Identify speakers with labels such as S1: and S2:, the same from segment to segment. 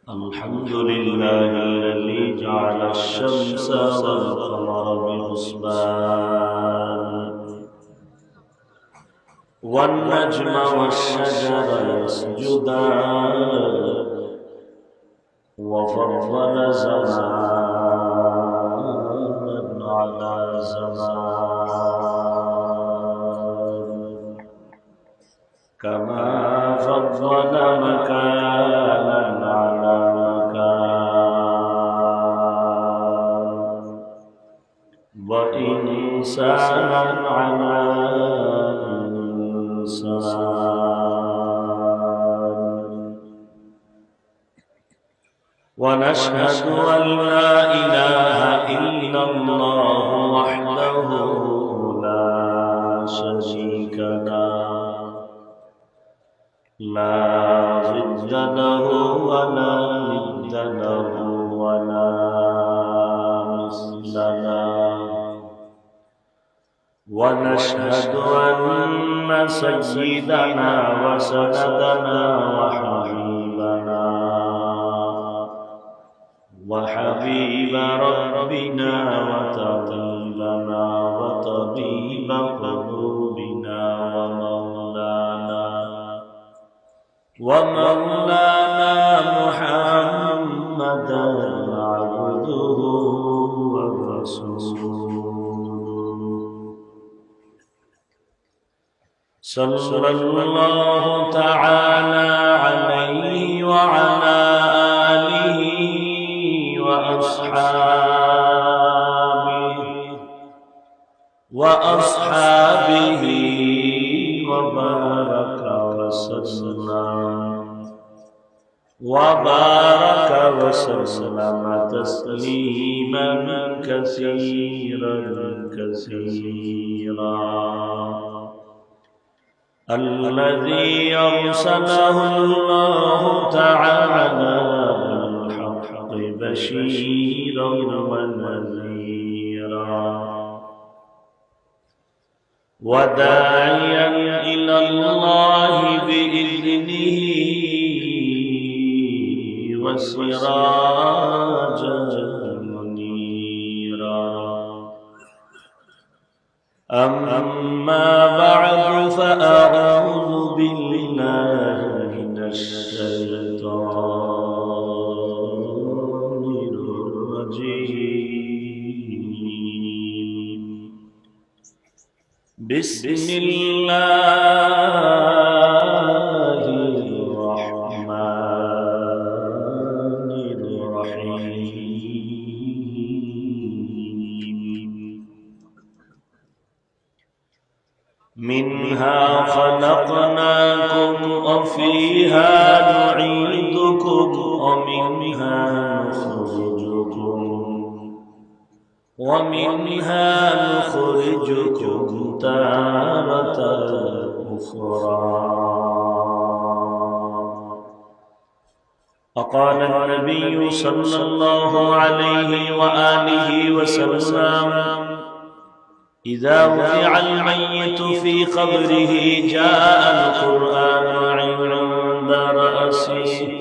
S1: الحمد لله الذي جعل الشمس والقمر بحسبان والنجم والشجر يسجدان وفضل زمانا على زمان كما فضل مكانا على مكان وإنسانا على إنسان ونشهد أن لا إله إلا الله وحده لا شريك له لا ضد له ولا ند له ولا مثل له ونشهد أن سيدنا وسندنا وحبيب ربنا وطبيبنا وطبيب قلوبنا ومولانا محمدا عبده ورسوله صلى الله تعالى عليه وعلى آله وأصحابه وبارك وسلم تسليما كثيرا الذي أرسله الله تعالى بالحق بشيرا ونذيرا وداعيا إلى الله بإذنه وسراجا منيرا أما بعد فأعوذ بالله من الشيطان الرجيم بسم الله الرحمن الرحيم منها خلقناكم وفيها نعيدكم ومنها نخرجكم تارة أخرى وقال النبي صلى الله عليه وآله وسلم إذا وضع الميت في قبره جاء القرآن عند رأسه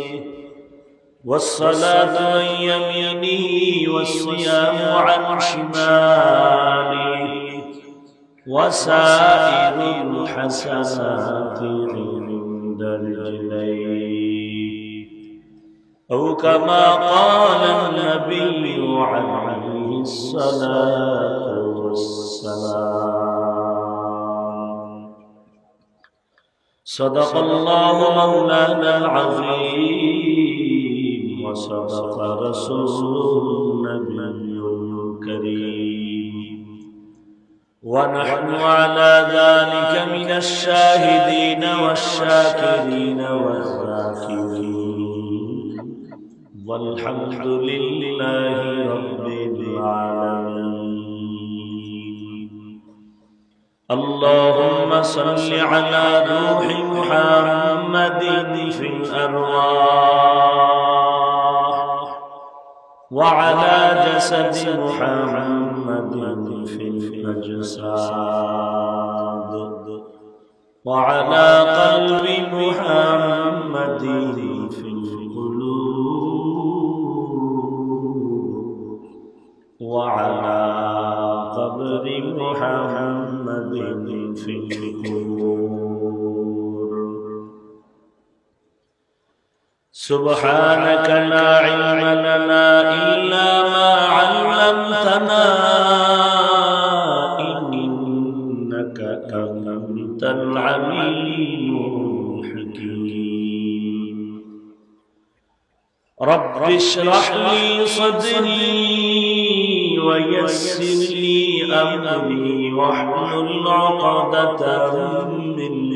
S1: والصلاة عن يمينه والصيام عن شماله وسائر الحسنات عند رجليه أو كما قال النبي عليه الصلاة والسلام صدق الله مولانا العظيم وصدق رسوله النبي الكريم ونحن على ذلك من الشاهدين والشاكرين والذاكرين والحمد لله رب العالمين اللهم صل على روح محمد في الأرواح وعلى جسد محمد في الأجساد وعلى قلب محمد في القلوب وعلى قبر محمد في القبور سبحانك لا علم لنا إلا ما علمتنا إنك أنت العليم الحكيم رب اشرح لي صدري ويسر لي أمري واحلل عقدة من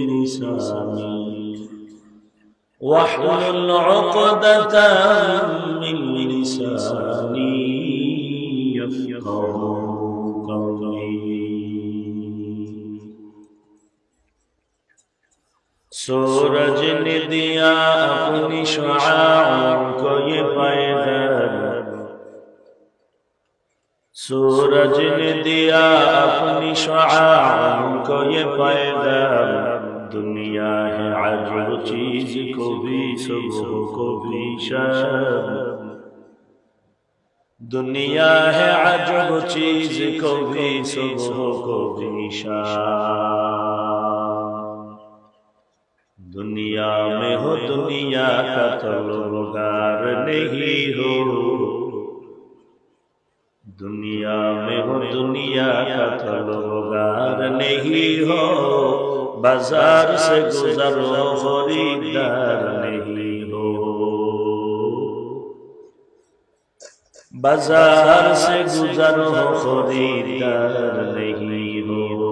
S1: لساني يفقهوا قولي सूरज ने दिया अपनी शुआओं को ये पैगाम सूरज ने दिया अपनी शुआओं को ये पैगाम दुनिया है अजब चीज को भी सुबह को भी शाम दुनिया है अजब चीज को भी सुबह को भी शाम दुनिया में हो दुनिया का तलबगार नहीं हो दुनिया में हो दुनिया का तलबगार नहीं हो बाजार से गुजरो खरीदार नहीं हो बाजार से गुजरो खरीदार नहीं हो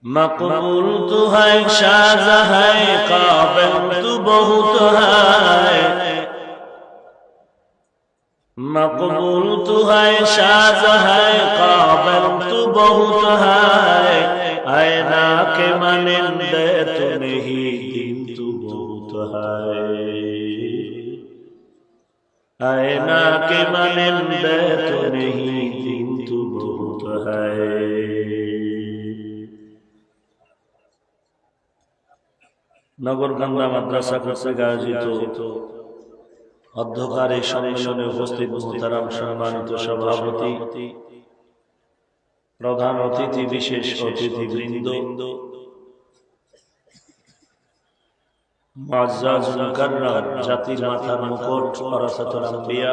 S1: मकबूल तू है शाज़ है काबिल तू बहुत है मकबूल तू है शाज़ है काबिल तू बहुत है ऐना के मनिंदे तू नहीं दिन तू बहुत है ऐना के मनिंदे तू नहीं दिन तू बहुत है নগরকান্দা মাদ্রাসা কর্তৃক আয়োজিত অধ্যকার এই সম্মেলনে উপস্থিত মুহতারাম সম্মানিত সভাপতি প্রধান অতিথি বিশেষ অতিথিবৃন্দ মুআজ্জাজ মুকাররম জাতির মাথার মুকুট ওয়ারাসাতুল আম্বিয়া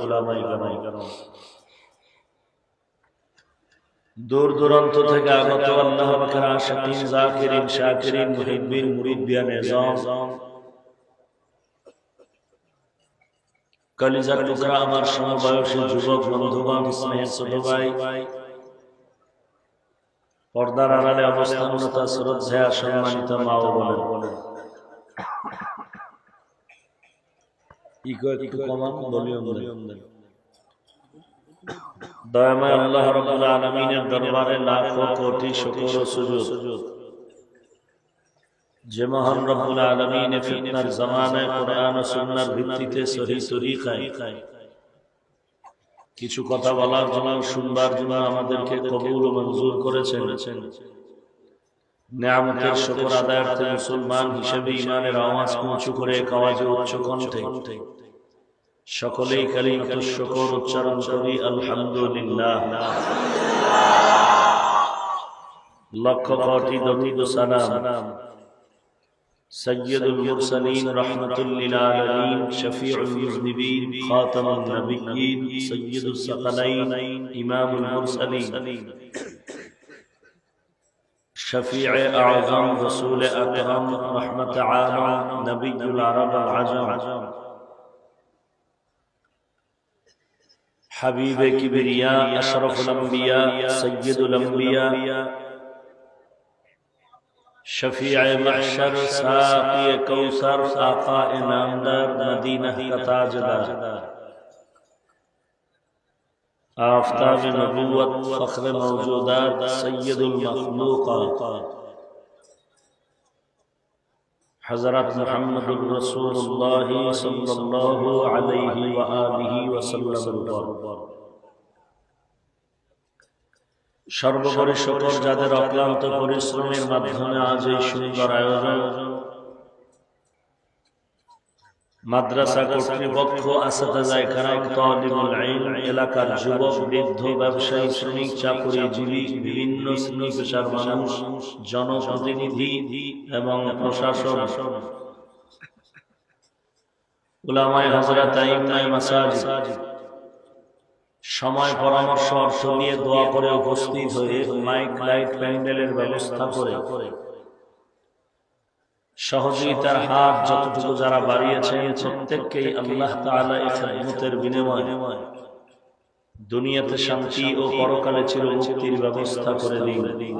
S1: উলামায়ে কেরাম दूर दूरांत থেকে আগত আল্লাহ পাকের আশিকিন জাকিরিন শাকিরিন মুহিব্বিন মুরিদিয়ান নিজাম কলিজার টুকরা আমার সমবয়সী যুবক বন্ধুগণ স্নেহের ছোট ভাই পর্দার আড়ালে অবস্থানরত শ্রদ্ধেয় সম্মানিত মা ও বোনেরা একটু কমান ভলিউম দেন দয়াময় আল্লাহ রাব্বুল আলামিনের দরবারে লাখো কোটি শুকর ও সুজুদ যে মহান রব্বুল আলামিন ফিতনার জামানায় কোরআন ও সুন্নাহর ভিত্তিতে সহিহ তরিকায় কিছু কথা বলার জন্য শুনবার জন্য আমাদেরকে কবুল ও মঞ্জুর করেছেন নিয়ামতের শুকর আদায়ার্থে মুসলমান হিসেবে ঈমানের আওয়াজ উঁচু করে আওয়াজে উচ্চ কণ্ঠে সকলেই কালিমাতুশ শুকর উচ্চারণ করি আলহামদুলিল্লাহ লক্ষ কোটি দরুদ ও সালাম সৈয়দুল মুরসালিন রাহমাতুল লিল আলামিন শফিউল মুযনিবিন খাতামুন নবিয়্যিন সৈয়দুস সাকালাইন ইমামুল মুরসালিন শফিউ আযম রাসূল আকরাম রাহমাত আলাম নবিয়ুল আরব আল আজম حبیب کبریا اشرف الانبیاء سید الانبیاء شفیع محشر ساقی کوثر آقا نامدار مدینہ کا تاجدار آفتاب نبوت فخر موجودات سید المخلوقات حضرت محمد رسول اللہ صلی اللہ علیہ وآلہ وسلم সর্বোপরি শুকর যাদের অক্লান্ত পরিশ্রমের মাধ্যমে আজ এই সুন্দর আয়োজন, মাদ্রাসা কর্তৃপক্ষ, আসাতাজায়ে কেরাম, তালিবুল ইলম, এলাকার যুবক, বৃদ্ধ, ব্যবসায়ী, শ্রমিক, চাকুরীজীবী, বিভিন্ন শ্রেণী পেশার মানুষ, জনপ্রতিনিধি এবং প্রশাসন, উলামায়ে হযরত, আইম্মায়ে মাসাজিদ, সময়, পরামর্শ, অর্থ নিয়ে দোয়া করে উপস্থিত হয়ে মাইক, লাইট, প্যান্ডেলের ব্যবস্থা করে সহযোগিতার হাত যতটুকু যারা বাড়িয়েছেন, প্রত্যেককেই আল্লাহ তাআলা এই খিদমতের বিনিময়ে দুনিয়াতে শান্তি ও পরকালে চিরমুক্তির ব্যবস্থা করে দিন।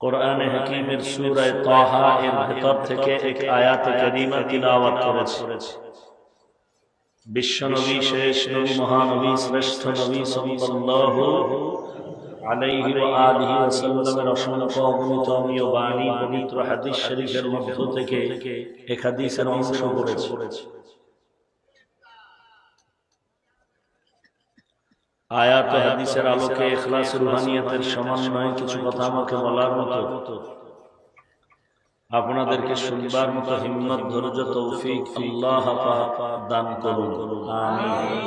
S1: কোরআনে হাকীমের সূরা তাহা এর ভেতর থেকে এক আয়াতে কারীমা তিলাওয়াত করেছি। বিশ্বনবী, শেষ নবী, মহানবী, শ্রেষ্ঠ নবী সাল্লাল্লাহু আলাইহি ওয়া আলিহি ওয়াসাল্লামের অসংখ্য অগণিত অমীয় বাণী, পবিত্র হাদিস শরীফের মধ্য থেকে এক হাদিসের অংশ পড়েছি। আয়াত ও হাদিসের আলোকে ইখলাস রুহানিয়াতের সমন্বয়ে কিছু কথা আমাকে বলার মতো, আপনাদেরকে শুনবার মতো হিম্মত, ধৈর্য, তৌফিক আল্লাহ পাক দান করুন। আমিন।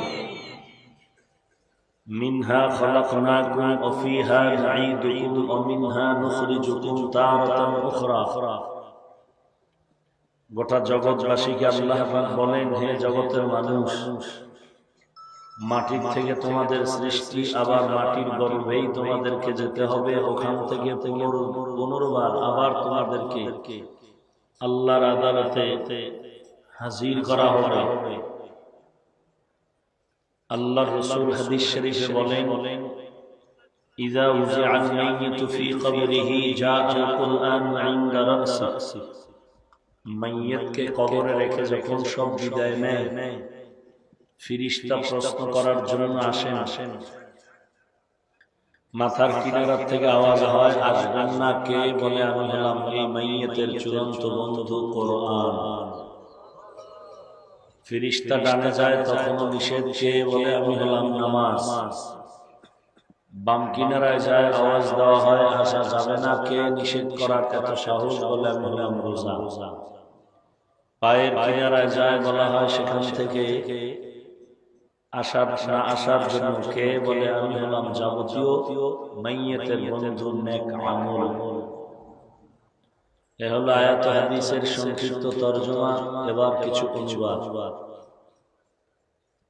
S1: মিনহা খলাকনাকুম ওয়া ফিহা নুঈদুকুম ওয়া মিনহা নুখরিজুকুম তারাতান উখরা। গোটা জগৎবাসীকে আল্লাহ পাক বলেন, হে জগতের মানুষ, মাটির থেকে তোমাদের সৃষ্টি, আবার মাটির গর্ভেই তোমাদেরকে যেতে হবে, ওখান থেকে পুনর্বার আবার তোমাদেরকে আল্লাহর আদালতে হাজির করা হবে। আল্লাহর রাসূল হাদিস শরীফে বলেন, ইযা উযিআল মাইয়িতু ফি কবরিহি জাআল কুরআন ইনদা রাসি। মাইয়িতকে কবরে রেখে যখন সব বিদায় নেয়, ফেরেশতা প্রশ্ন করার জন্য আসেন। মাথার কিনারা থেকে আওয়াজ হয়, আসবেন না? কে? বলে, আমি হলাম এই মাইয়িতের চূড়ান্ত বন্ধু কোরআন। ফেরেশতা ডানে যায়, তখনও নিষেধ। কে? বলে, আমি হলাম নামাজ। বাম কিনারায় যায়, আওয়াজ দেওয়া হয়, আসা যাবে না। কে নিষেধ করার এত সাহস? বলে, আমি হলাম রোজা। পায়ের কিনারায় যায়, বলা হয় সেখান থেকে আসার জন্য। কে? বলে, আমি হলাম যাবতীয় মাইয়িতের বন্ধু, নেক আমল। এ হলো আয়াত হাদিসের সংক্ষিপ্ত তরজমা। এবার কিছু অনুবাদ।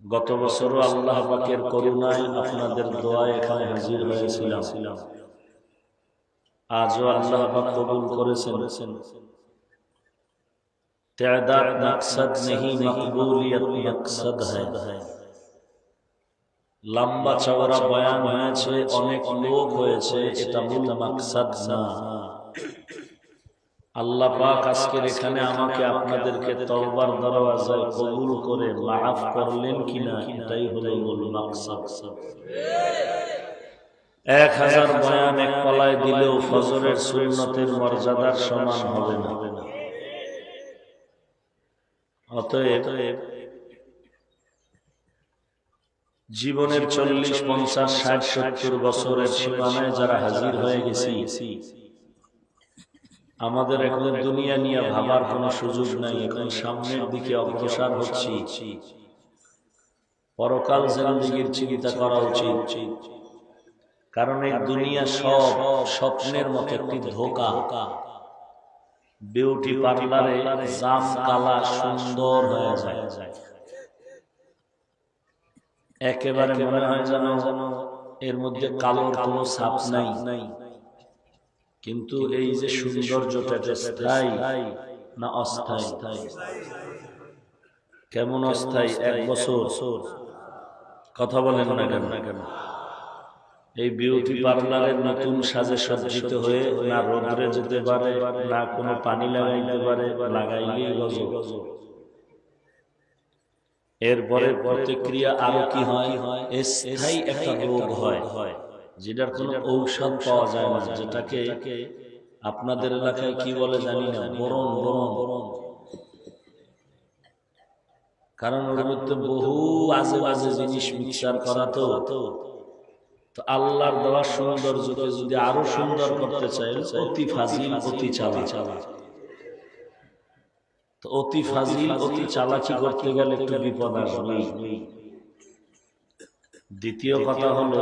S1: গত বছরও আল্লাহ পাকের করুণায়, আপনাদের দোয়ায় এখানে হাজির হয়েছিলাম। আজও আল্লাহ পাক কবুল করেছেন। তাদাদ মকসদ নেহি, মকবুলিয়ত মকসদ হ্যায়। লম্বা চওড়া বয়ান হয়েছে, অনেক লোক হয়েছে, এটা মূল মাকসাদ না। আল্লাহ পাক আজকের এখানে আমাকে আপনাদেরকে তওবার দরওয়াজায় কবুল করে মাফ করলেন কিনা, এটাই হলো মূল মাকসাদ। 1000 বয়ান এক পালায় দিলেও ফজরের সুন্নতের মর্যাদার সমান হবে না। অতএব জীবনের 40, 50, 60, 70 বছরের সীমানায় যারা হাজির হয়ে গেছি, আমাদের এখন দুনিয়া নিয়ে ভাবার কোনো সুযোগ নাই। এখন সামনের দিকে অগ্রসর হচ্ছি। পরকাল জিন্দেগীর চিন্তা করা উচিত। কারণ এই দুনিয়া সব স্বপ্নের মতো একটি ধোঁকা। বিউটি পার্লারে জাম কালা সুন্দর হয়ে যায়, একেবারে মনে হয় যেন এর মধ্যে কালোর কোনো ছাপ নাই। কিন্তু এই যে সৌন্দর্যটা, স্থায়ী না অস্থায়ী? কেমন অস্থায়ী? 1 বছর। কথা বলেন না কেন? এই বিউটি পার্লারের নতুন সাজে সজ্জিত হয়ে না রোদ্রে যেতে পারে, না কোনো পানি লাগাইতে পারে, লাগাইলেই গজব। এরপরে প্রতিক্রিয়া আরো কি হয়? স্থায়ী একটা রোগ হয়, যেটার কোনো ঔষধ পাওয়া যায় না, যেটাকে আপনাদের এলাকায় কি বলে জানি না, বরণ। কারণ ওর মধ্যে বহু আজে বাজে জিনিস মিক্সার করা, তো তো আল্লাহর দেওয়া সৌন্দর্যকে যদি আরো সুন্দর করতে চাই, অতি ফাজিল অতি চালাক। তো অতি ফাজিল অতি চালাকি করতে গেলে একটু বিপদ আসবে। দ্বিতীয় কথা হলো,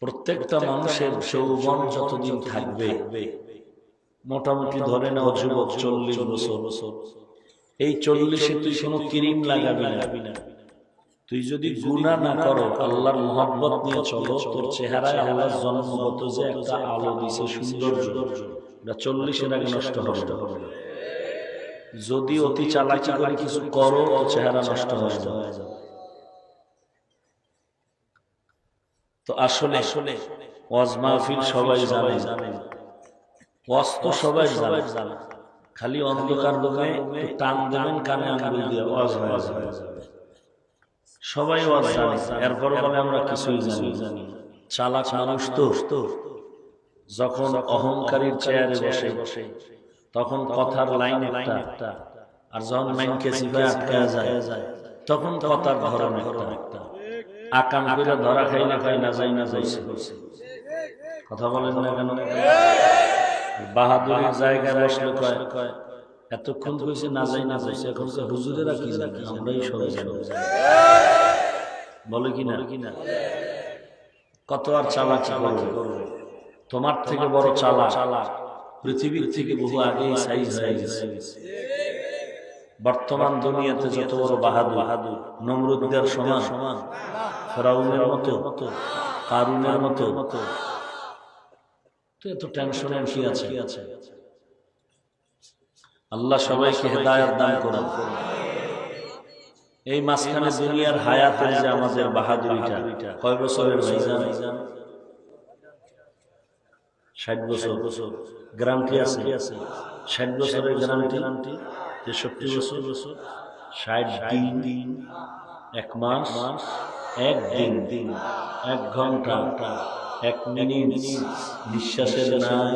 S1: প্রত্যেকটা মানুষের যৌবন যতদিন থাকবে, মোটামুটি ধরে নাও যুবক 40 বছর, এই 40-এ তুই কোনো ক্রিম লাগাবি না। তুই যদি গুনাহ না করো, আল্লাহর মহব্বত নিয়ে চলো, তোর চেহারায় আল্লাহ জন্মগত যে একটা আলো দিছে সৌন্দর্য, এটা 40-এর আগে নষ্ট হবে। যদি অতি চালাকি করে কিছু করো, তো চেহারা নষ্ট হয়ে যাবে। তো আসলে ওয়াজ মাহফিল সবাই জানে, ওয়াজ তো সবাই জানে, খালি অন্ধকার রুমে টান দেবেন কানে আঙ্গুল দিয়ে ওয়াজ হয়ে যাবে। সবাই ওয়াজ জানে, এরপর বলে আমরা কিছুই জানি। চালাক মানুষ তো যখন অহংকারীর চেয়ারে বসে তখন কথার লাইন একটা, আর যখন মাইনকে চিপায় আটকা যায় তখন কথার ধরন একটা। আকাম করে ধরা খাইলে খাই না যাই না যাইছে, কথা বলেন না কেন? বাহাদুরের জায়গায় বসলে কয় এতক্ষণ কইছে না যাই না যাইছে, এখন হুজুরেরা কি জানে, আমরাই সবাই জানি। বলে কিনা? কত আর চালাকি করবে? তোমার থেকে বড় চালাক পৃথিবীর থেকে বহু আগেই সাইজ হয়ে গেছে। বর্তমান দুনিয়াতে যত বড় বাহাদুর, নমরুদের সমান, ফেরাউনের মতো, কারুনের মতো, তো এত টেনশনের কি আছে? আল্লাহ সবাইকে হেদায়েত দান করুন। এই মাঝখানে দুনিয়ার হায়াতের যে আমাদের বাহাদুরিটা, কয় বছরের ভাইজান? 60 বছর। গ্যারান্টি আছে 60 বছরের গ্যারান্টি, 63 বছর, 60 দিন, 1 মাস, 1 দিন, 1 ঘন্টা, 1 মিনিট নিঃশ্বাসের নাই।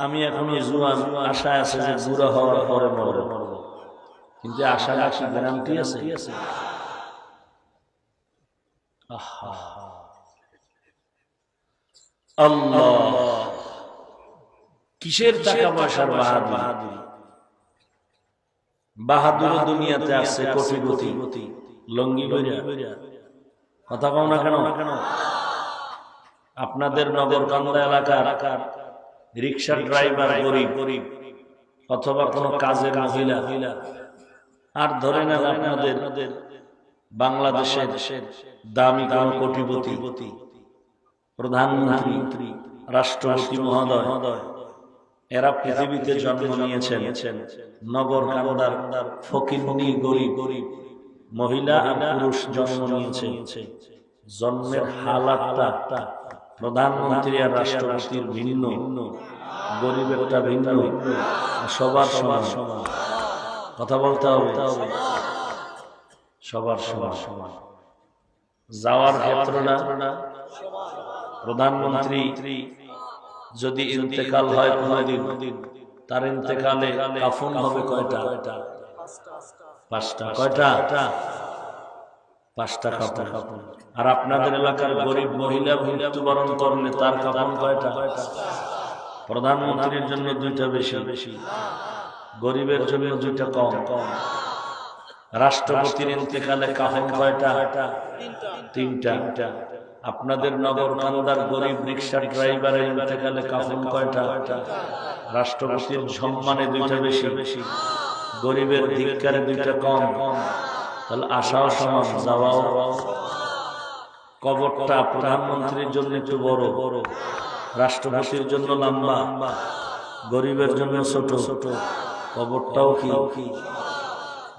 S1: আমি এখনো জুয়ান, আশা আছে যে বুড়া হওয়ার পরে মরব, কিন্তু আশা রাখি গ্যারান্টি আছে? আল্লাহ, কিসের টাকা পয়সার বাহাদুরি? বাহাদুর দুনিয়াতে আছে কোটিপতি, লঙ্গি বইরা। কথা কও না কেন? আপনাদের নগরকান্দা এলাকার রিক্সা ড্রাইভার গরিব, অথবা কোনো কাজের মহিলা, আর ধরে নেন আপনাদের বাংলাদেশের দামি কোন কোটিপতি, প্রধানমন্ত্রী, রাষ্ট্রপতি মহোদয়, এরা পৃথিবীতে জন্ম নিয়েছেন নগর কান্দার ফকিরনি গরিব মহিলা আর পুরুষ জন্ম নিয়েছে। জন্মের হালাতটা প্রধানমন্ত্রী আর রাষ্ট্রপতির ভিন্ন, গরিবেরটা ভিন্ন, সবার সমান। কথা বলতে হবে, সবার সমান। যাওয়ার ক্ষেত্রটা প্রধানমন্ত্রী যদি ইন্তেকাল হয় কোনদিন, তার ইন্তেকালে কাফন হবে কয়টা? 5টা। কয়টা? 5টা কাফন। আর আপনাদের এলাকার গরিব মহিলা মৃত্যুবরণ করলে তার কাফন কয়টা? প্রধানমন্ত্রীর জন্য 2টা বেশি, গরিবের জন্য 2টা কম। রাষ্ট্রপতির ইন্তেকালে কাফন কয়টা? 3টা। আপনাদের নগর কান্দার গরিব রিক্সা ড্রাইভারের ইন্তেকালে কাফন কয়টা? রাষ্ট্রপতির সম্মানে 2টা বেশি, গরিবের ধিক্কারে 2টা কম। তাহলে আশাও সমান, যাওয়াও। কবরটা প্রধানমন্ত্রীর জন্য একটু বড়, রাষ্ট্রপতির জন্য লম্বা, গরিবের জন্য ছোট। কবরটাও কি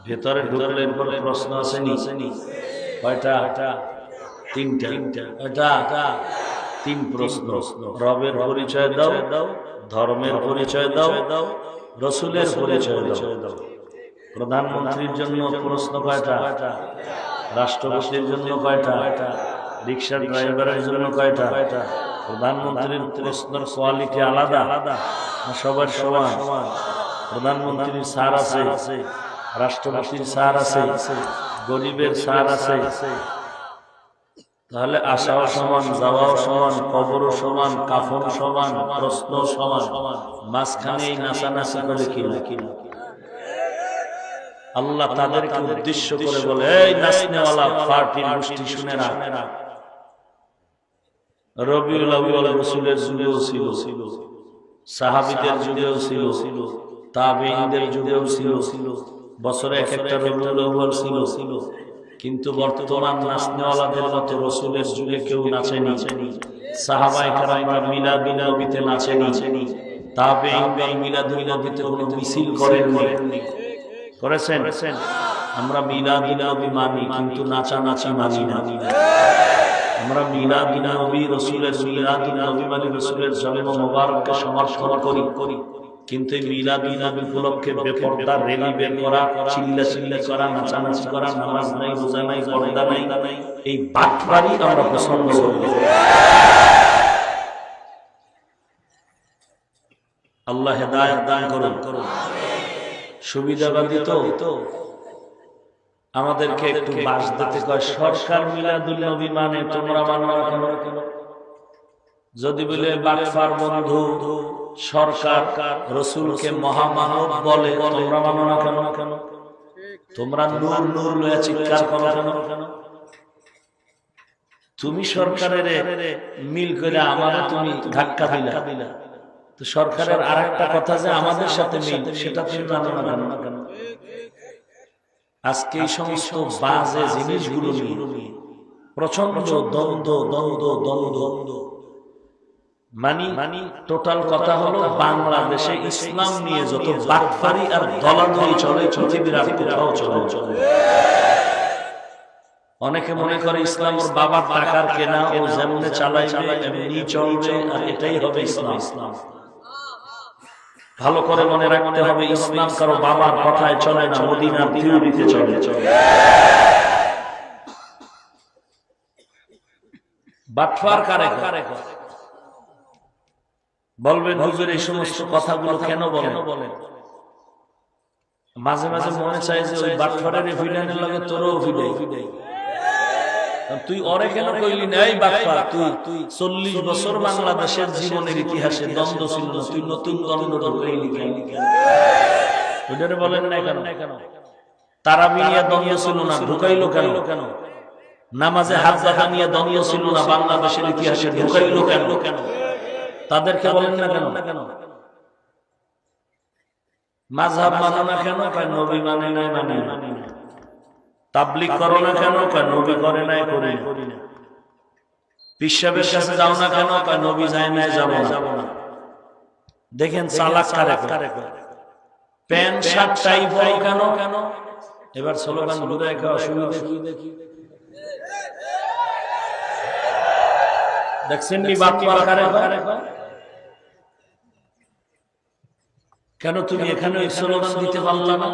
S1: ভেতরে ঢুকলে এরপর প্রশ্ন আসেনি? কয়টা? 3টা। এটা 3 প্রশ্ন। রবের পরিচয় দাও, ধর্মের পরিচয় দাও, রসুলের পরিচয় দাও। প্রধানমন্ত্রীর জন্য প্রশ্ন কয়টা? রাষ্ট্রপতির জন্য কয়টা? রিক্সা ড্রাইভারের জন্য কয়টা? প্রধানমন্ত্রীর প্রশ্নের কোয়ালিটি আলাদা না সবার সমান? প্রধানমন্ত্রীর স্যার আছে, রাষ্ট্রপতির স্যার আছে, গরিবের সার আছে, তাহলে আসাও সমান, যাওয়াও সমান, কবরও সমান, কাফন সমান, প্রশ্ন সমান, মাঝখানে নাচানাচি করে কিনা। আল্লাহ তাদেরকে উদ্দেশ্য করে বলে, এই নাচনেওয়ালা পার্টির গোষ্ঠী শুনে না, রবিউল আউয়াল রাসূলের যুগেও ছিল, সাহাবীদের যুগেও ছিল, তাবেঈনদের যুগেও ছিল, বছরে এক একটা রবিউল আউয়াল ছিল, কিন্তু বর্তমান নাচনেওয়ালাদের মতো রাসূলের যুগে কেউ নাচেনি, সাহাবায়ে কেরামরা মিলাদুন নবীতে নাচেনি, তাবেঈনরা মিলাদুন নবীতে কোনো মিছিল করেননি। করেছেন? আমরা মিলাদুন নবী মানি, কিন্তু নাচানাচি মানি না। আমরা মিলাদুন নবী, রাসূলের মিলাদুন নবী মানে রাসূলের জন্ম মোবারককে সমর্থন করি, কিন্তু এই মিলাদুন নবী উপলক্ষে বেপরদা রেলি বের করা, চিল্লাচিল্লি করা, নাচানাচি করা, নামাজ নাই, রোজা নাই, পর্দা নাই, এই বাটপারি আমরা পছন্দ করি। আল্লাহ হেদায়েত দান করুন। সুবিধাবাদী তো আমাদেরকে একটু বাস দিতে কয়, সরকার মিলাদুল নবী মানে তোমরা মানো না কেন? যদি বলে বাটফার বন্ধু সরকার রাসূলকে মহামানব বলে, তোমরা মানো না কেন? তোমরা নূর নূর লয়ে চিৎকার করো কেন? তুমি সরকারের মিল করে আমারে তুমি ধাক্কা দিলা, তো সরকারের আরেকটা কথা যে আমাদের সাথে মিল, সেটা তুমি মানো না কেন? আজকে এই সমস্ত বাজে জিনিসগুলো নিয়ে প্রচন্ড দ্বন্দ্ব মানি টোটাল কথা হলো, বাংলাদেশে ইসলাম নিয়ে যত বাটপারি আর দলাদলি চলে, পৃথিবীর আর কোথাও চলে। অনেকে মনে করে ইসলাম ওর বাবার টাকার কেনা, ও যেমনে চালাইবে এমনি চলবে, আর এটাই হবে ইসলাম। ভালো করে মনে রাখতে হবে, ইসলাম কারো বাবার কথায় চলে না, মদিনার থিওরিতে চলে। বাটফার কারে বলবেন হুজুর এই সমস্ত কথাগুলো কেন বলেন? মাঝে মাঝে মনে চায় যে ওই বাটফারের ভিলেনের লগে তোরও ভিড়াই। তুই ওরে কেন কইলি না, এই বাটফার তুই 40 বছর বাংলাদেশের জীবনের ইতিহাসে দ্বন্দ্ব ছিল না, তুই নতুন দ্বন্দ্ব ঢুকাইলি কেন? ওইটারে বলেন না কেন? তারাবি নিয়ে দ্বন্দ্ব ছিল না, ঢুকাইলো কেন? নামাজে হাত রাখা নিয়ে দ্বন্দ্ব ছিল না, বাংলাদেশের ইতিহাসে ঢুকাইলো কেন? তাদেরকে বলেন না কেন? মাযহাব মানো না কেন? কয় নবী মানে নাই, মানে না। তাবলীগ করো না কেন? কয় নবী করে নাই, করি না। পীর সাহেবের কাছে যাও না কেন? কয় নবী যায় নাই, যাব না। দেখেন চালাক কারে। প্যান্ট শার্ট টাই পরো কেন? এবার স্লোগান গুলো একটা অসুবিধা কি দেখি। দেখছেন নি বাটপার কারে? কেন তুমি এখানে স্লোগান দিতে পারলা না?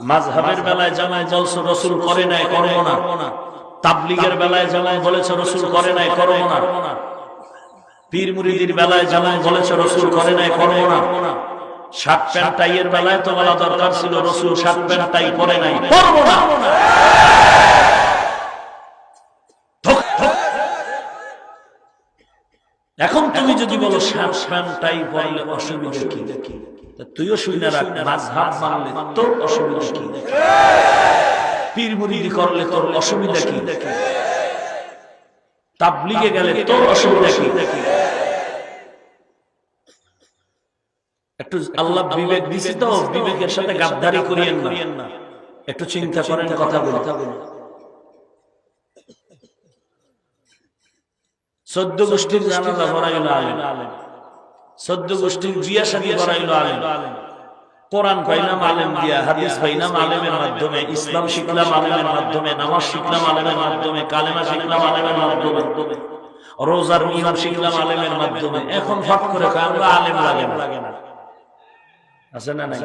S1: মাযহাবের বেলায় জামায় বলছো রাসূল করে নাই, করব না। তাবলীগের বেলায় জামায় বলেছে রাসূল করে নাই, করব না। পীর মুরিদির বেলায় জামায় বলেছে রাসূল করে নাই, করব না। শার্ট প্যান্ট টাইয়ের বেলায় তো বলা দরকার ছিল রাসূল শার্ট প্যান্ট টাই পরে নাই, করব না। এখন তুমি যদি বলো শার্ট প্যান্ট টাই পরলে অসুবিধা কি, তুইও শুনে রাখ, মাযহাব মানলে তোর অসুবিধা কি, পীর মুরিদি করলে তোর অসুবিধা কি, তাবলীগে গেলে তোর অসুবিধা কি। একটু আল্লাহ বিবেক দিছি তো, বিবেকের সাথে গাদ্দারি করিয়েন না, একটু চিন্তা করেন কথাগুলো। 14 গোষ্ঠীর জানাজা পড়াইলো আলেম, 14 গোষ্ঠীর বিয়া শাদী পড়াইলো আলেম, কোরআন পাইলাম আলেম দিয়া, হাদিস পাইলাম আলেমের মাধ্যমে, ইসলাম শিখলাম আলেমের মাধ্যমে, নামাজ শিখলাম আলেমের মাধ্যমে, কালেমা শিখলাম আলেমের মাধ্যমে, রোজার নিয়ম শিখলাম আলেমের মাধ্যমে। এখন ফট করে আমরা আলেম লাগে না, আছে না নাই?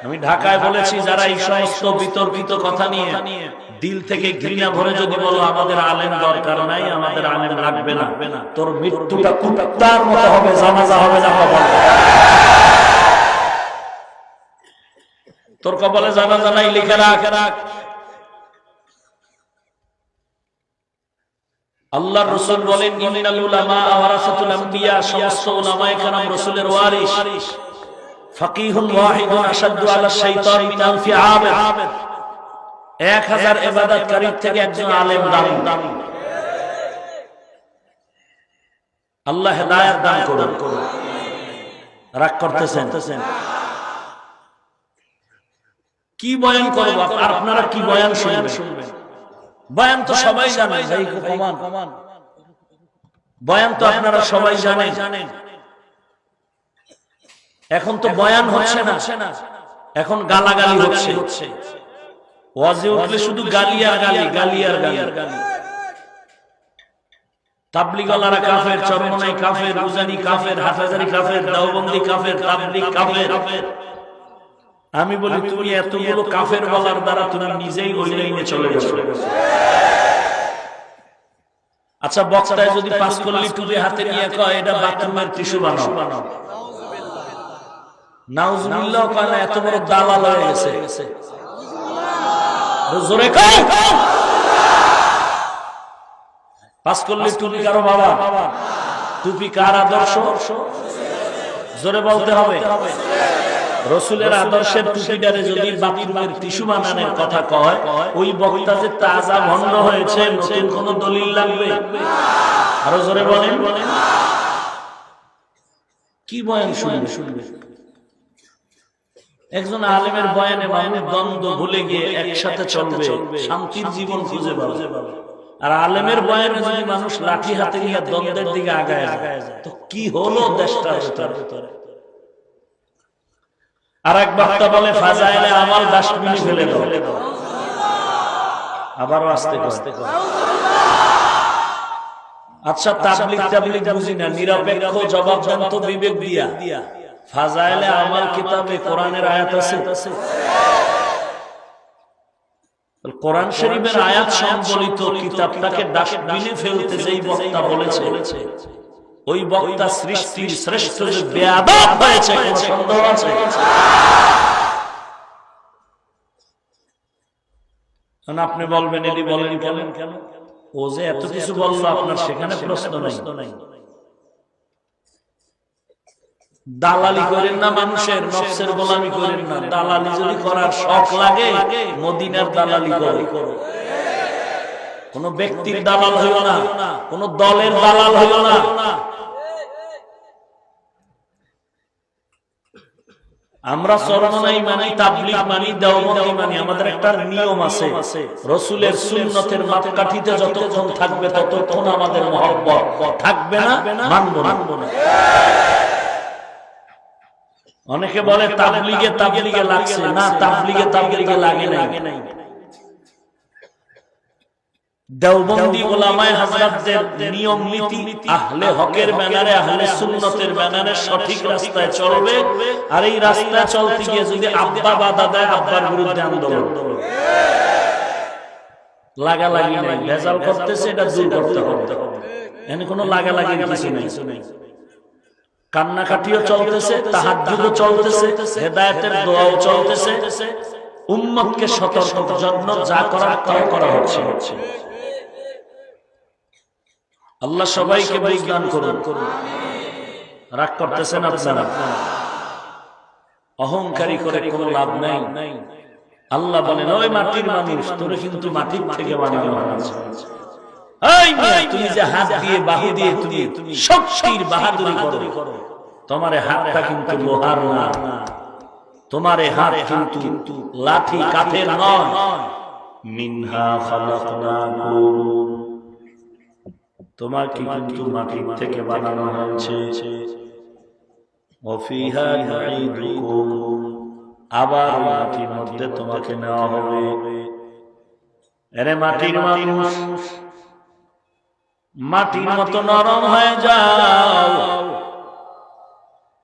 S1: আমি ঢাকায় বলেছি, যারা এই সমস্ত বিতর্কিত কথা নিয়ে দিল থেকে ঘৃণা ভরে যদি বলো আমাদের আলেম দরকার নাই, আমাদের আলেম লাগবে না, তোর মৃত্যুটা কুত্তার মতো হবে, জানাজা হবে না কবরে। তোর কপালে জানাজা নাই লিখে রাখ, আল্লাহর রাসূল বলেন ইন্নাল উলামা ওয়ারাসাতুল আম্বিয়া, সমস্ত উলামায়ে কেরাম রাসূলের ওয়ারিস। ফাকিহুন ওয়াহিদুন আশাদ্দু আলা শাইতান মিন আলফি আবিদ, 1000 ইবাদতকারীর থেকে একজন আলেম দামি। আল্লাহ হেদায়েত দান করুন। রাগ করতেছেন? কি বয়ান করব? আপনারা কি বয়ান শুনবেন? বয়ান তো সবাই জানে, বয়ান তো আপনারা সবাই জানেন। এখন তো বয়ান হচ্ছে না, এখন গালাগালি হচ্ছে। ওয়াজে উঠলে শুধু গালি আর গালি, গালি আর গালি। তাবলীগওয়ালারা কাফের, চরমনাই কাফের, উজানি কাফের, হাফেজারি কাফের, দেওবন্দি কাফের, তাবলীগ কাফের। আমি বলি তুমি এতগুলো কাফের বলার দ্বারা তুমি নিজেই ওই লাইনে চলে গেছো। আচ্ছা, বক্তায় যদি পাস করলি টুপি হাতে নিয়ে কয় এটা বাথরুমের টিস্যু বানাও, নাউজুবিল্লাহ কয় না, এত বড় দালাল হয়ে গেছে। জোরে কও, পাস করলি টুপি কারো বাবা? টুপি কার আদর্শ? জোরে বলতে হবে। রাসূলের আদর্শের টুপিটারে যদি বাথরুমের টিস্যু বানানোর কথা কয়, ওই বক্তা যে তাজা ভণ্ড হয়েছে, নতুন কোন দলিল লাগবে? আরো জোরে বলেন। কি বয়ান শুনবে? একজন আলেমের বয়ানে মানুষ দ্বন্দ্ব ভুলে গিয়ে একসাথে চলবে, শান্তির জীবন খুঁজে পাবে। আর আলেমের বয়ানে যদি মানুষ লাঠি হাতে নিয়ে দ্বন্দ্বের দিকে আগায় যায়, তো কি হলো দেশটার ভিতরে? আর এক বক্তা বলে ফাজাইলে আমাল ডাস্টবিনে ফেলে দাও। আবারও আস্তে আস্তে। আচ্ছা, তাবলীগ বুঝি না, নিরপেক্ষ জবাব দেন তো বিবেক দিয়া। ফাজাইলে আমাল কিতাবে কোরআনের আয়াত আছে। কোরআন শরীফের আয়াত সম্বলিত কিতাবটাকে ডাস্টবিনে ফেলতে যেই বক্তা বলেছে, ওই বক্তা সৃষ্টির শ্রেষ্ঠ যে বেয়াদব হয়েছে, কোনো সন্দেহ আছে? আপনি বলবেন এটি বলেন কেন? ও যে এত কিছু বললো, আপনার সেখানে প্রশ্ন নাই। দালালি করেন না, মানুষের নফসের গোলামি করেন না। দালালি যদি করার শখ লাগে, মদিনার দালালি করো। কোন ব্যক্তির দালাল হইও না, কোন দলের দালাল হইও না। আমরা চরমনাই মানি, তাবলীগ মানি, দেওবন্দি মানি। আমাদের একটা নিয়ম আছে, রাসূলের সুন্নতের মাপকাঠিতে যতক্ষণ থাকবে ততক্ষণ আমাদের মহব্বত, থাকবে না মানব না। অনেকে বলে তাবলীগে লাগছে না, তাবলীগে লাগে নাই। দেওবন্দি উলামায়ে হযরতদের নিয়ম নীতি আহলে হকের ব্যানারে, আহলে সুন্নতের ব্যানারে সঠিক রাস্তায় চলবে। আর এই রাস্তায় চলতে গিয়ে যদি আব্বা বাধা দেয়, আব্বার বিরুদ্ধে আন্দোলন। লাগালাগি নাই, ভেজাল করতেছে, এটা দূর করতে হবে। এখানে কোনো লাগালাগির কিছু নাই। কান্নাকাটিও চলতেছে, তাহাজ্জুদও চলতেছে, হেদায়েতের দোয়াও চলতেছে। উম্মতকে সতর্কের জন্য যা করার তাও করা হচ্ছে। আল্লাহ সবাইকে বুঝদান করুন। রাগ করতেছেন আপনারা? অহংকারী করে কোনো লাভ নাই। আল্লাহ বলেন, ওই মাটির মানুষ, তোরে কিন্তু মাটির থেকে বানানো হয়েছে। তুমি যে হাত দিয়ে বাহু দিয়ে তুমি শক্তির বাহাদুরি করো, তোমার হাতটা কিন্তু লোহার না, তোমার হাত কিন্তু লাঠি কাঠের নয়। মিনহা খালাকনাকুম, তোমাকে কিন্তু মাটির থেকে বানানো হয়েছে। ওয়াফিহা নুঈদুকুম, আবার মাটির মধ্যে তোমাকে নেওয়া হবে। এরে মাটির মানুষ, মাটির মতো নরম হয়ে যাও।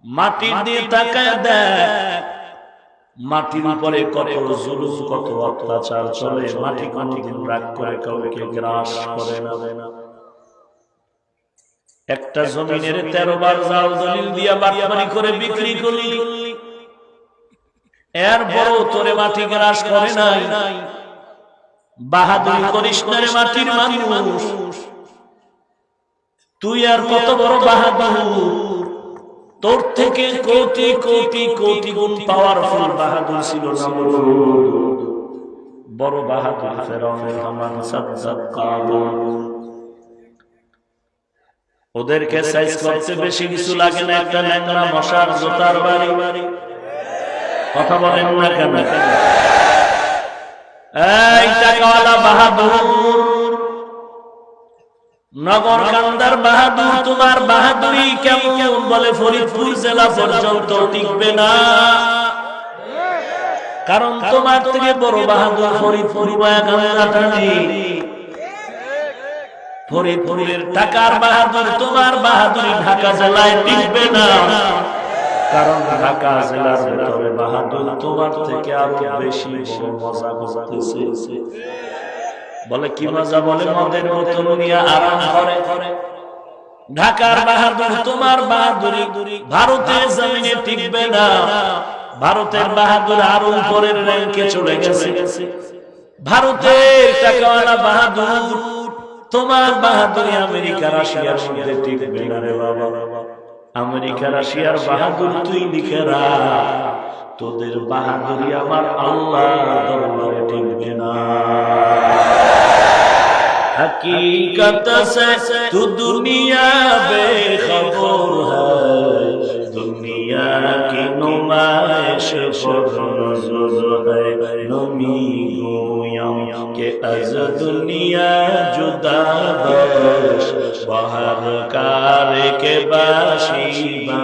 S1: মাটির দিয়ে তাকায় দেখ, মাটির উপরে কত জুলুম, কত অত্যাচার চলে। মাটি কোনদিন রাগ করে কাউকে গ্রাস করে না। একটা জমিনের 13 বার জাল দলিল দিয়া বাটপারি করে বিক্রি করলি, এর বড় তোরে মাটি গ্রাস করে নাই। বাহাদুরি করিস না রে মাটির মানুষ। তুই আর কত বড় বাহাদুর, তোর থেকে কোটি কোটি কোটি গুণ পাওয়ারফুল বাহাদুর ছিল নমরুদ। বড় বাহাদুর ফেরাউন, হামান, সাদ্দাত, কারুন। ওদেরকে সাইজ করতে বেশি কিছু লাগে না, একটা ন্যাংরা মশার জোতার বাড়ি। কথা বলেন না কেন? এই টাকাওয়ালা বাহাদুর, নগর কান্দার বাহাদুর, তোমার বাহাদুরি কেমন? বলে ফরিদপুর জেলা পর্যন্ত টিকবে না, কারণ তোমার থেকে বড় বাহাদুর ফরিদপুর বায়াকান্দাটানি। ফরিদপুরের টাকার বাহাদুর, তোমার বাহাদুরি ঢাকা জেলায় টিকবে না, কারণ ঢাকা জেলার ভেতরে বাহাদুর তোমার থেকে আরো বেশি মজা করতেছে। বলে কি মজা? বলে মদের বোতল নিয়ে আরাম করে। ঢাকার বাহাদুর, তোমার বাহাদুরি ভারতের জমিনে টিকবে না, ভারতের বাহাদুর আরো উপরের র্যাঙ্কে চলে গেছে। ভারতের টাকাওয়ালা বাহাদুর, তোমার বাহাদুরি আমেরিকা রাশিয়ার মধ্যে টিকবে না রে বাবা। আমেরিকা রাশিয়ার বাহাদুর তুই লিখে রাখ, তোদের বাহাদুরি আমার আল্লাহ দরবারে টিকবে না। हकीकत से तू दुनिया बेखबर है, दुनिया की नुमाइश पर है। नमी गोयां के अज दुनिया जुदा बश, बाहर कार के बाशिबा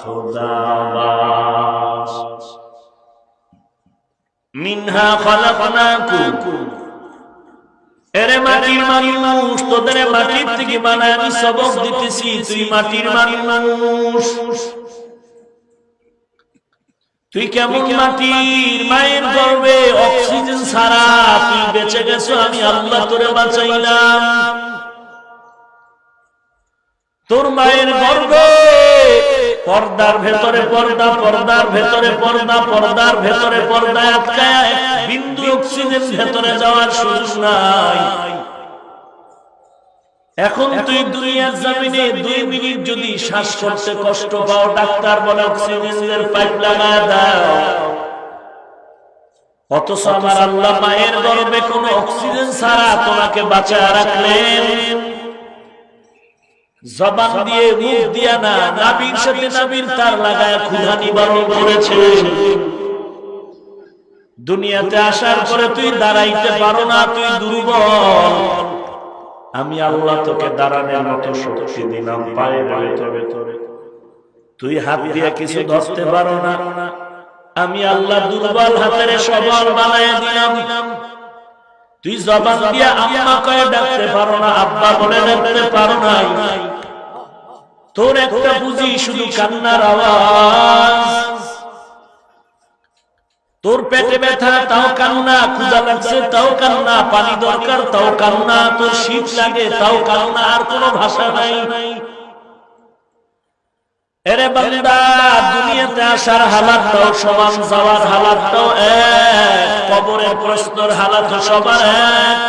S1: खुदाबाश। मिन्हा खलकनाकुम, এরে মাটির মানুষ, তোদের মাটির থেকে বানায় আমি সবক দিতেছি, তুই মাটির মানুষ। তুই কেমন মাটির? মায়ের গর্ভে অক্সিজেন ছাড়া তুই বেঁচে গেছো, আমি আল্লাহ তোরে বাঁচাইলাম। তোর মায়ের গর্ভে পর্দার ভেতরে পর্দা, পর্দার ভেতরে পর্দা, পর্দার ভেতরে পর্দা আটকায়, বিন্দু অক্সিজেন ভেতরে যাওয়ার সুযোগ নাই। এখন তুই দুনিয়ার জমিনে 2 মিনিট যদি শ্বাস করতে কষ্ট পাও, ডাক্তার বলে অক্সিজেনের পাইপ লাগায় দাও। অথচ আমার আল্লাহ মায়ের গর্ভে কোনো অক্সিজেন ছাড়া তোমাকে বাঁচায় রাখলেন। জবান দিয়ে, মুখ দিয়া না, নাভির সাথে নাভির তার লাগায় ক্ষুধা নিবারণ করেছে। দুনিয়াতে আসার পরে তুই দাঁড়াইতে পারো না, তুই দুর্বল। আমি আল্লাহ তোকে দাঁড়ানোর মতো শক্তি দিলাম পায়ের ভেতরে। তুই হাত দিয়ে কিছু ধরতে পারো না, আমি আল্লাহ দুর্বল হাতের সবল বানায় দিলাম। তুই জবান দিয়ে আম্মা কয়ে ডাকতে পারো না, আব্বা বলে ডাকতে পারো না। তোর একটা বুঝি শুধু কান্নার আওয়াজ। তোর পেটে ব্যথা তাও কান্না, ক্ষুধা লাগছে তাও কান্না, পানি দরকার তাও কান্না, তোর শীত লাগে তাও কান্না, আর কোনো ভাষা নাই। এরে বান্দা, দুনিয়াতে আসার হালাতটাও সমান, যাওয়ার হালাতটাও এক, কবরের প্রশ্নের হালাত সবার এক।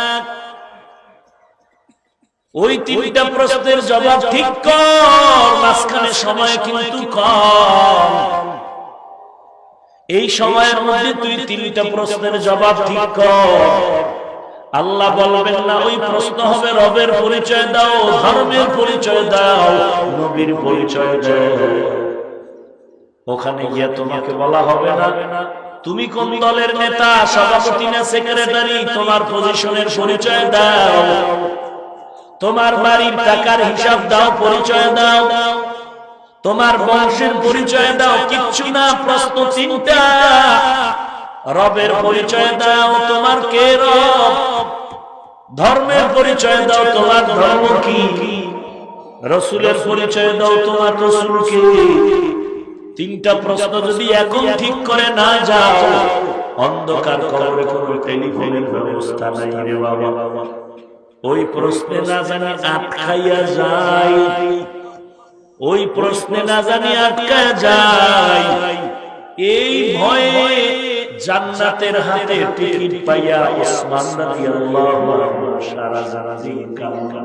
S1: ওই 3টা প্রশ্নের জবাব ঠিক কর, মাঝখানে সময় কিন্তু কম। এই সময়ের মধ্যে তুই 3টা প্রশ্নের জবাব ঠিক কর। আল্লাহ বলবেন না, ওই প্রশ্ন হবে রবের পরিচয় দাও, ধর্মের পরিচয় দাও, নবীর পরিচয় দাও। ওখানে গিয়ে তোমাকে বলা হবে না তুমি কোন দলের নেতা, সভাপতি না সেক্রেটারি, তোমার পজিশনের পরিচয় দাও, তোমার বাড়ির টাকার হিসাব দাও, পরিচয় দাও, তোমার বংশের পরিচয় দাও, কিচ্ছু না। প্রশ্ন 3টা, রবের পরিচয় দাও, তোমার কে রব, ধর্মের পরিচয় দাও, তোমার ধর্ম কি, রাসূলের পরিচয় দাও, তোমার রাসূল কি। 3টা প্রশ্ন যদি এখন ঠিক করে না যাও, অন্ধকার কবরে কোনো টেলিফোনের ব্যবস্থা নাই রে বাবা। ওই প্রশ্নে না জানি আটকাইয়া যায়, ওই প্রশ্নে না জানি আটকাইয়া যায়। এই ভয়ে জান্নাতের হাতে টিকিট পাইয়া ওসমান রাদিয়াল্লাহু আনহু সারা দিন কান্না।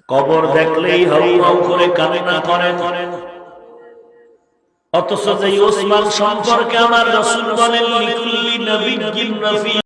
S1: কবর দেখলেই হাউ করে কান্না করেন। অথচ যে ওসমান সম্পর্কে আমার রাসূল বলেন লিকুল্লি নবিয়্যিন রাফি